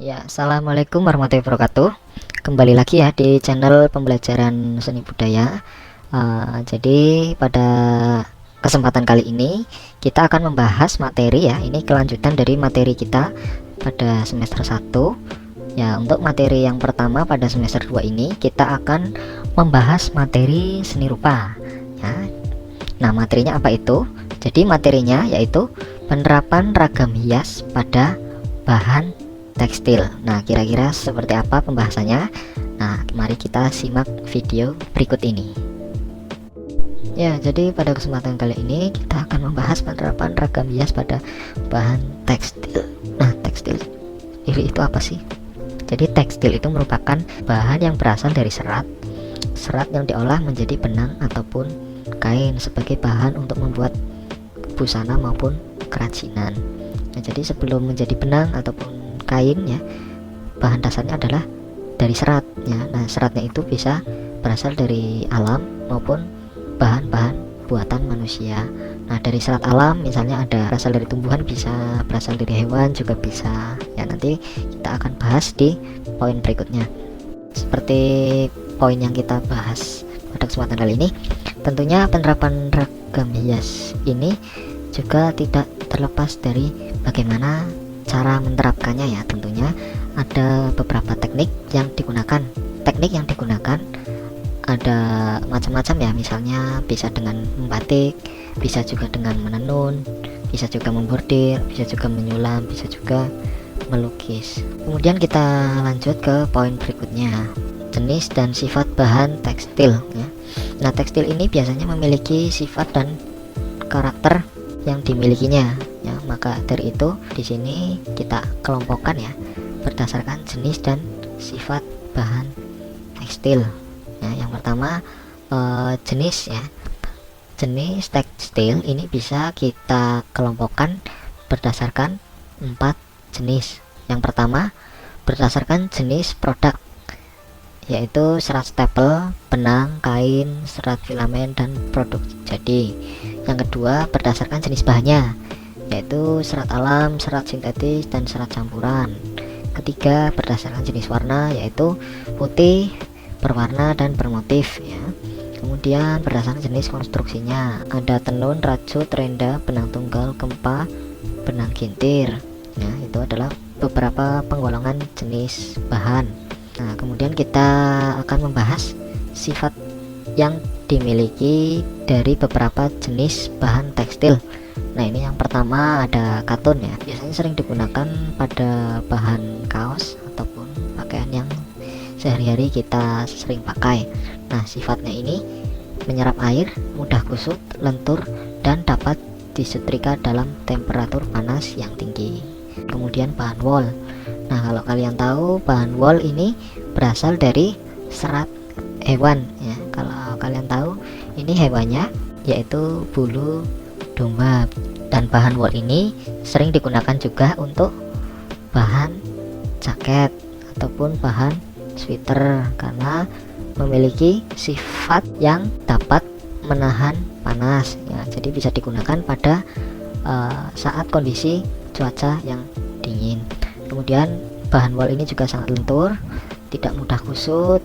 Ya, assalamualaikum warahmatullahi wabarakatuh. Kembali lagi ya di channel pembelajaran seni budaya. Jadi pada kesempatan kali ini kita akan membahas materi ya. Ini kelanjutan dari materi kita pada semester 1. Ya, untuk materi yang pertama pada semester 2 ini kita akan membahas materi seni rupa. Ya. Nah, materinya apa itu? Jadi materinya yaitu penerapan ragam hias pada bahan tekstil. Nah, kira-kira seperti apa pembahasannya? Nah, mari kita simak video berikut ini. Ya, jadi pada kesempatan kali ini kita akan membahas penerapan ragam hias pada bahan tekstil. Nah, tekstil itu apa sih? Jadi tekstil itu merupakan bahan yang berasal dari serat yang diolah menjadi benang ataupun kain sebagai bahan untuk membuat busana maupun kerajinan. Nah, jadi sebelum menjadi benang ataupun kain ya, bahan dasarnya adalah dari serat ya. Nah, seratnya itu bisa berasal dari alam maupun bahan-bahan buatan manusia. Nah, dari serat alam misalnya ada berasal dari tumbuhan, bisa berasal dari hewan juga bisa ya. Nanti kita akan bahas di poin berikutnya. Seperti poin yang kita bahas pada kesempatan kali ini, tentunya penerapan ragam hias ini juga tidak terlepas dari bagaimana cara menerapkannya ya. Tentunya ada beberapa teknik yang digunakan. Teknik yang digunakan ada macam-macam ya, misalnya bisa dengan membatik, bisa juga dengan menenun, bisa juga membordir, bisa juga menyulam, bisa juga melukis. Kemudian kita lanjut ke poin berikutnya, jenis dan sifat bahan tekstil ya. Nah, tekstil ini biasanya memiliki sifat dan karakter yang dimilikinya ya. Maka dari itu di sini kita kelompokkan ya berdasarkan jenis dan sifat bahan tekstil ya. Yang pertama jenis ya. Jenis tekstil ini bisa kita kelompokkan berdasarkan 4 jenis. Yang pertama berdasarkan jenis produk, yaitu serat stapel, benang, kain, serat filamen, dan produk jadi. Yang kedua berdasarkan jenis bahannya, yaitu serat alam, serat sintetis, dan serat campuran. Ketiga berdasarkan jenis warna, yaitu putih, berwarna, dan bermotif ya. Kemudian berdasarkan jenis konstruksinya, ada tenun, rajut, renda, benang tunggal, kempa, benang gintir ya. Itu adalah beberapa penggolongan jenis bahan. Nah, kemudian kita akan membahas sifat yang dimiliki dari beberapa jenis bahan tekstil. Nah, ini yang pertama ada katun ya. Biasanya sering digunakan pada bahan kaos ataupun pakaian yang sehari-hari kita sering pakai. Nah, sifatnya ini menyerap air, mudah kusut, lentur, dan dapat disetrika dalam temperatur panas yang tinggi. Kemudian bahan wol. Nah, kalau kalian tahu, bahan wol ini berasal dari serat hewan ya. Kalau kalian tahu, ini hewannya yaitu bulu domba. Dan bahan wol ini sering digunakan juga untuk bahan jaket ataupun bahan sweater karena memiliki sifat yang dapat menahan panas ya. Jadi bisa digunakan pada saat kondisi cuaca yang dingin. Kemudian bahan wol ini juga sangat lentur, tidak mudah kusut.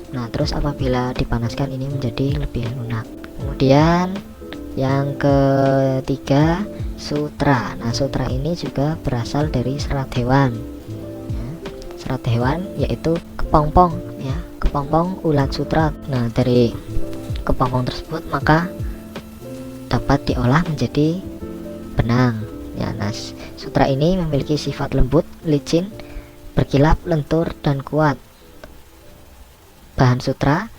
Nah, terus apabila dipanaskan ini menjadi lebih lunak. Kemudian yang ketiga sutra. Nah, sutra ini juga berasal dari serat hewan ya. Serat hewan yaitu kepompong ya, kepompong ulat sutra. Nah, dari kepompong tersebut maka dapat diolah menjadi benang ya. Nah, sutra ini memiliki sifat lembut, licin, berkilap, lentur, dan kuat. Bahan sutra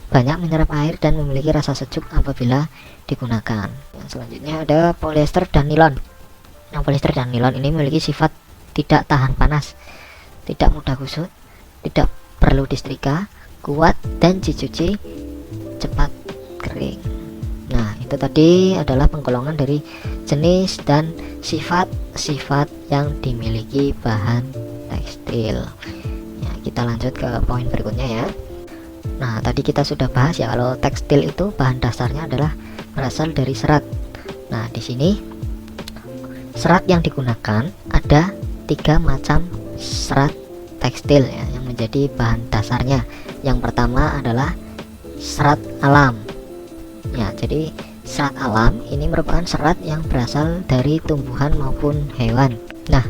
banyak menyerap air dan memiliki rasa sejuk apabila digunakan. Yang selanjutnya ada polyester dan nilon. Yang polyester dan nilon ini memiliki sifat tidak tahan panas, tidak mudah kusut, tidak perlu disetrika, kuat, dan dicuci cepat kering. Nah, itu tadi adalah penggolongan dari jenis dan sifat-sifat yang dimiliki bahan tekstil ya. Kita lanjut ke poin berikutnya ya. Nah, tadi kita sudah bahas ya, kalau tekstil itu bahan dasarnya adalah berasal dari serat. Nah, di sini serat yang digunakan ada 3 macam serat tekstil ya, yang menjadi bahan dasarnya. Yang pertama adalah serat alam ya. Jadi serat alam ini merupakan serat yang berasal dari tumbuhan maupun hewan. Nah,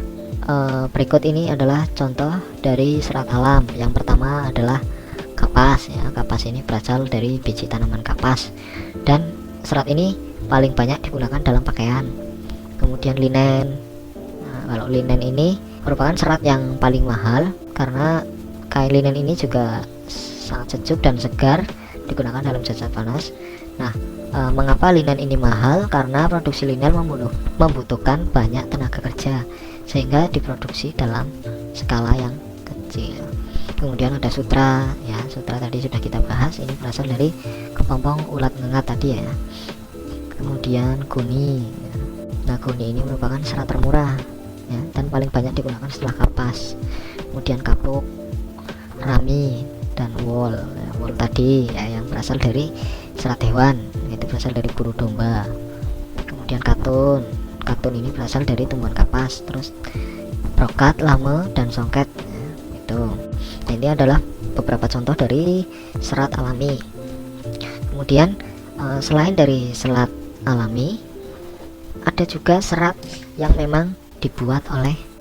berikut ini adalah contoh dari serat alam. Yang pertama adalah kapas ya. Kapas ini berasal dari biji tanaman kapas, dan serat ini paling banyak digunakan dalam pakaian. Kemudian linen. Nah, kalau linen ini merupakan serat yang paling mahal karena kain linen ini juga sangat sejuk dan segar, digunakan dalam saat panas. Nah, mengapa linen ini mahal? Karena produksi linen membutuhkan banyak tenaga kerja, sehingga diproduksi dalam skala yang kecil. Kemudian ada sutra ya. Sutra tadi sudah kita bahas, ini berasal dari kepompong ulat ngengat tadi ya. Kemudian guni ya. Nah, guni ini merupakan serat termurah ya, dan paling banyak digunakan setelah kapas. Kemudian kapuk, rami, dan wol ya. Wol tadi ya, yang berasal dari serat hewan, itu berasal dari buru domba. Kemudian katun. Katun ini berasal dari tumbuhan kapas. Terus brokat, lame, dan songket ya, itu. Nah, ini adalah beberapa contoh dari serat alami. Kemudian selain dari serat alami, ada juga serat yang memang dibuat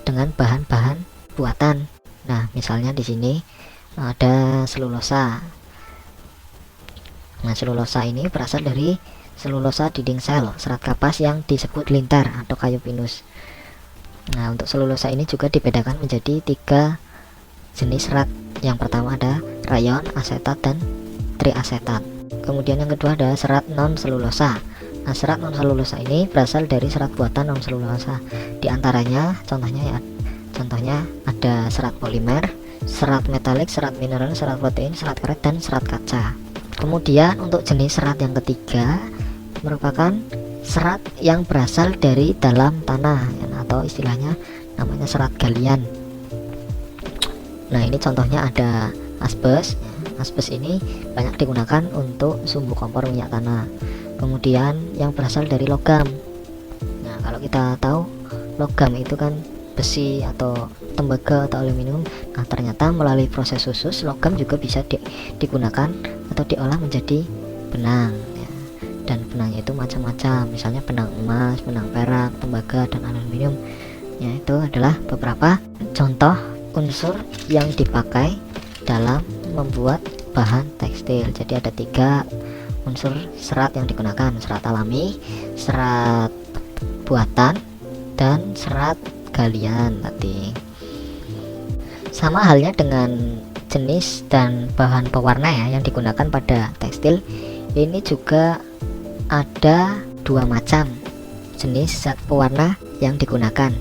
dengan bahan-bahan buatan. Nah, misalnya di sini ada selulosa. Nah, selulosa ini berasal dari selulosa dinding sel serat kapas yang disebut lintar atau kayu pinus. Nah, untuk selulosa ini juga dibedakan menjadi 3 jenis serat. Yang pertama ada rayon, asetat, dan triasetat. Kemudian yang kedua ada serat non selulosa. Nah, serat non selulosa ini berasal dari serat buatan non selulosa. Di antaranya contohnya ada serat polimer, serat metalik, serat mineral, serat protein, serat karet, dan serat kaca. Kemudian untuk jenis serat yang ketiga merupakan serat yang berasal dari dalam tanah ya, atau istilahnya namanya serat galian. Nah, ini contohnya ada asbes ya. Asbes ini banyak digunakan untuk sumbu kompor minyak tanah. Kemudian yang berasal dari logam. Nah, kalau kita tahu logam itu kan besi atau tembaga atau aluminium. Nah, ternyata melalui proses khusus logam juga bisa digunakan atau diolah menjadi benang ya. Dan benangnya itu macam-macam, misalnya benang emas, benang perak, tembaga, dan aluminium ya. Itu adalah beberapa contoh unsur yang dipakai dalam membuat bahan tekstil. Jadi ada 3 unsur serat yang digunakan: serat alami, serat buatan, dan serat galian tadi. Sama halnya dengan jenis dan bahan pewarna ya yang digunakan pada tekstil. Ini juga ada 2 macam jenis zat pewarna yang digunakan.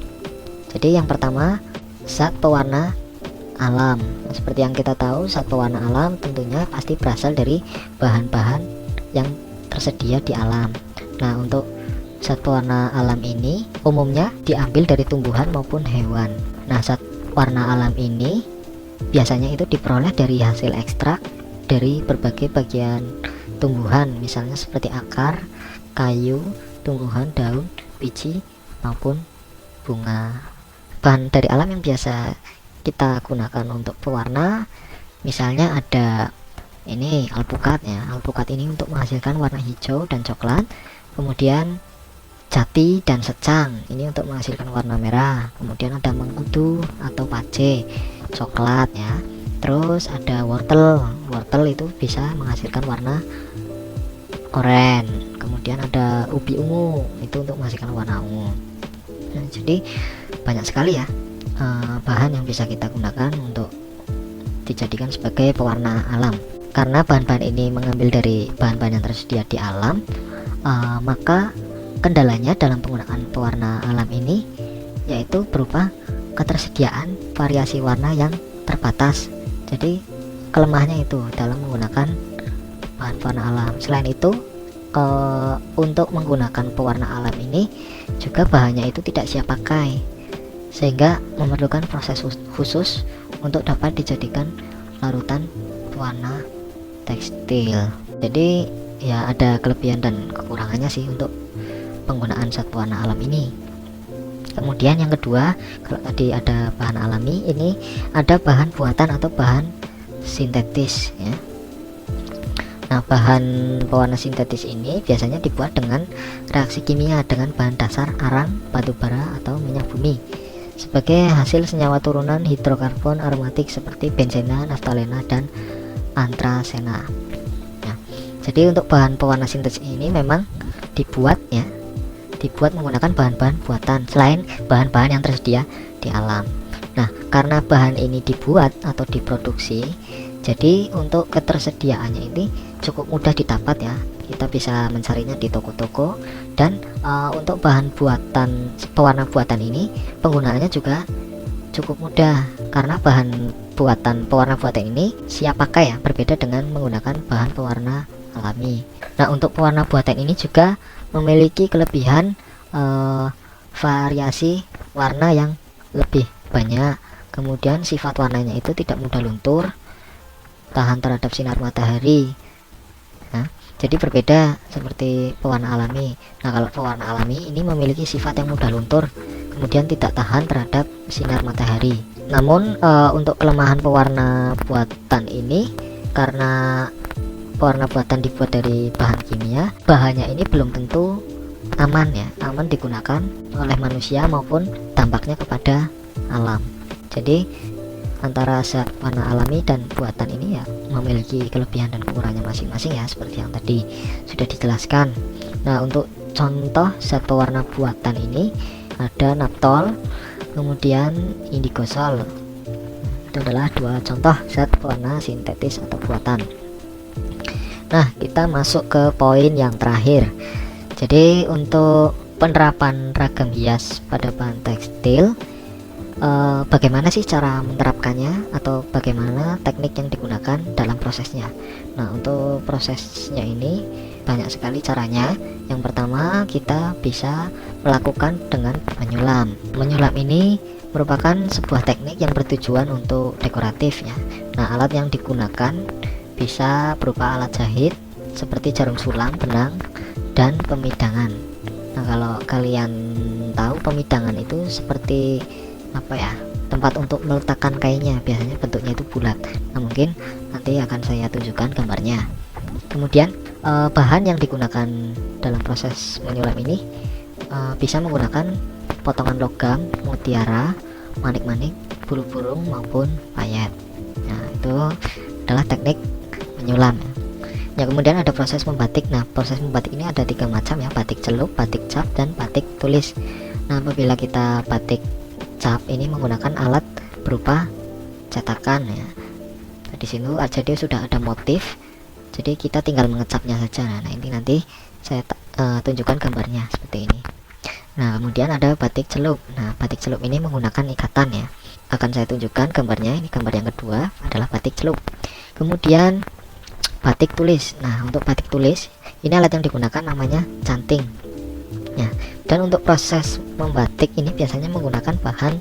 Jadi yang pertama zat pewarna alam. Seperti yang kita tahu, zat pewarna alam tentunya pasti berasal dari bahan-bahan yang tersedia di alam. Nah, untuk zat pewarna alam ini umumnya diambil dari tumbuhan maupun hewan. Nah, zat warna alam ini biasanya itu diperoleh dari hasil ekstrak dari berbagai bagian tumbuhan, misalnya seperti akar, kayu, tumbuhan, daun, biji, maupun bunga. Bahan dari alam yang biasa kita gunakan untuk pewarna misalnya ada ini alpukat ya. Alpukat ini untuk menghasilkan warna hijau dan coklat. Kemudian jati dan secang ini untuk menghasilkan warna merah. Kemudian ada mengkudu atau pace coklat ya. Terus ada wortel. Wortel itu bisa menghasilkan warna oranye. Kemudian ada ubi ungu, itu untuk menghasilkan warna ungu. Nah, jadi banyak sekali ya bahan yang bisa kita gunakan untuk dijadikan sebagai pewarna alam. Karena bahan-bahan ini mengambil dari bahan-bahan yang tersedia di alam, maka kendalanya dalam penggunaan pewarna alam ini yaitu berupa ketersediaan variasi warna yang terbatas. Jadi kelemahannya itu dalam menggunakan bahan pewarna alam. Selain itu, untuk menggunakan pewarna alam ini juga bahannya itu tidak siap pakai, sehingga memerlukan proses khusus untuk dapat dijadikan larutan pewarna tekstil. Jadi ya ada kelebihan dan kekurangannya sih untuk penggunaan zat pewarna alam ini. Kemudian yang kedua, kalau tadi ada bahan alami, ini ada bahan buatan atau bahan sintetis ya. Nah, bahan pewarna sintetis ini biasanya dibuat dengan reaksi kimia dengan bahan dasar arang, batu bara, atau minyak bumi sebagai hasil senyawa turunan hidrokarbon aromatik seperti benzena, naftalena, dan antrasena. Nah, jadi untuk bahan pewarna sintetis ini memang dibuat menggunakan bahan-bahan buatan selain bahan-bahan yang tersedia di alam. Nah, karena bahan ini dibuat atau diproduksi, jadi untuk ketersediaannya ini cukup mudah didapat ya. Kita bisa mencarinya di toko-toko, dan untuk bahan buatan pewarna buatan ini penggunaannya juga cukup mudah karena bahan pewarna buatan ini siap pakai ya, berbeda dengan menggunakan bahan pewarna alami. Nah, untuk pewarna buatan ini juga memiliki kelebihan variasi warna yang lebih banyak. Kemudian sifat warnanya itu tidak mudah luntur, tahan terhadap sinar matahari. Nah, jadi berbeda seperti pewarna alami. Nah, kalau pewarna alami ini memiliki sifat yang mudah luntur, kemudian tidak tahan terhadap sinar matahari. Namun untuk kelemahan pewarna buatan ini, karena pewarna buatan dibuat dari bahan kimia, bahannya ini belum tentu aman ya, aman digunakan oleh manusia maupun dampaknya kepada alam. Jadi antara zat warna alami dan buatan ini ya memiliki kelebihan dan kekurangannya masing-masing ya, seperti yang tadi sudah dijelaskan. Nah, untuk contoh zat pewarna buatan ini ada naptol, kemudian indigosol. Itu adalah dua contoh zat pewarna sintetis atau buatan. Nah, kita masuk ke poin yang terakhir. Jadi untuk penerapan ragam hias pada bahan tekstil, bagaimana sih cara menerapkannya atau bagaimana teknik yang digunakan dalam prosesnya. Nah, untuk prosesnya ini banyak sekali caranya. Yang pertama, kita bisa melakukan dengan menyulam. Menyulam ini merupakan sebuah teknik yang bertujuan untuk dekoratif ya. Nah, alat yang digunakan bisa berupa alat jahit seperti jarum sulam, benang, dan pemidangan. Nah, kalau kalian tahu, pemidangan itu seperti apa ya, tempat untuk meletakkan kainnya, biasanya bentuknya itu bulat. Nah, mungkin nanti akan saya tunjukkan gambarnya. Kemudian bahan yang digunakan dalam proses menyulam ini bisa menggunakan potongan logam, mutiara, manik-manik, bulu burung maupun payet. Nah, itu adalah teknik menyulam. Ya, kemudian ada proses membatik. Nah, proses membatik ini ada 3 macam ya: batik celup, batik cap, dan batik tulis. Nah, apabila kita batik cap ini menggunakan alat berupa cetakan ya. Nah, di sini aja dia sudah ada motif, jadi kita tinggal mengecapnya saja. Nah, ini nanti saya tunjukkan gambarnya seperti ini. Nah, kemudian ada batik celup. Nah, batik celup ini menggunakan ikatan ya. Akan saya tunjukkan gambarnya. Ini gambar yang kedua adalah batik celup. Kemudian batik tulis. Nah, untuk batik tulis ini alat yang digunakan namanya canting ya. Dan untuk proses membatik ini biasanya menggunakan bahan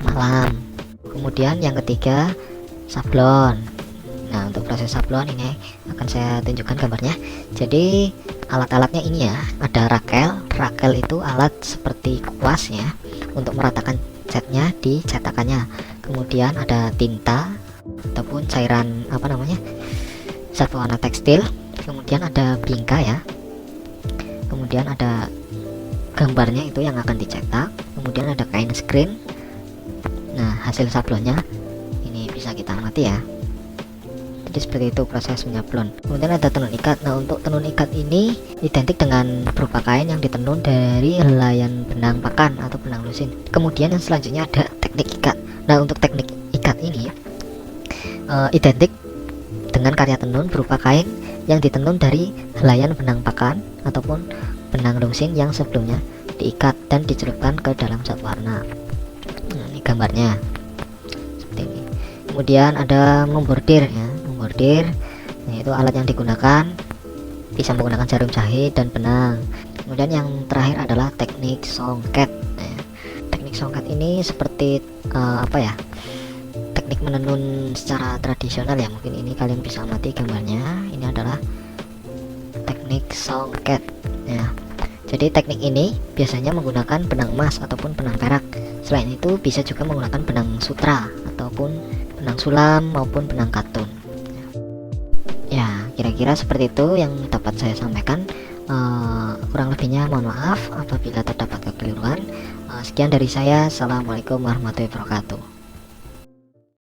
malam. Kemudian yang ketiga, sablon. Nah, untuk proses sablon ini akan saya tunjukkan gambarnya. Jadi alat-alatnya ini ya, ada rakel. Rakel itu alat seperti kuas ya, untuk meratakan catnya di cetakannya. Kemudian ada tinta ataupun cairan zat pewarna tekstil. Kemudian ada bingkai ya. Kemudian ada gambarnya itu yang akan dicetak. Kemudian ada kain screen. Nah, hasil sablonnya ini bisa kita amati ya. Jadi seperti itu proses menyablon. Kemudian ada tenun ikat. Nah, untuk tenun ikat ini identik dengan berupa kain yang ditenun dari helaian benang pakan atau benang lusin. Kemudian yang selanjutnya ada teknik ikat. Nah, untuk teknik ikat ini identik dengan karya tenun berupa kain yang ditenun dari helaian benang pakan ataupun benang lusin yang sebelumnya diikat dan dicelupkan ke dalam zat warna. Nah, ini gambarnya seperti ini. Kemudian ada membordir ya. Membordir yaitu alat yang digunakan bisa menggunakan jarum jahit dan benang. Kemudian yang terakhir adalah teknik songket. Nah, teknik songket ini seperti teknik menenun secara tradisional ya. Mungkin ini kalian bisa amati gambarnya. Ini adalah teknik songket ya. Jadi teknik ini biasanya menggunakan benang emas ataupun benang perak. Selain itu bisa juga menggunakan benang sutra ataupun benang sulam maupun benang katun. Ya, kira-kira seperti itu yang dapat saya sampaikan. Kurang lebihnya mohon maaf apabila terdapat kekeliruan. Sekian dari saya. Assalamualaikum warahmatullahi wabarakatuh.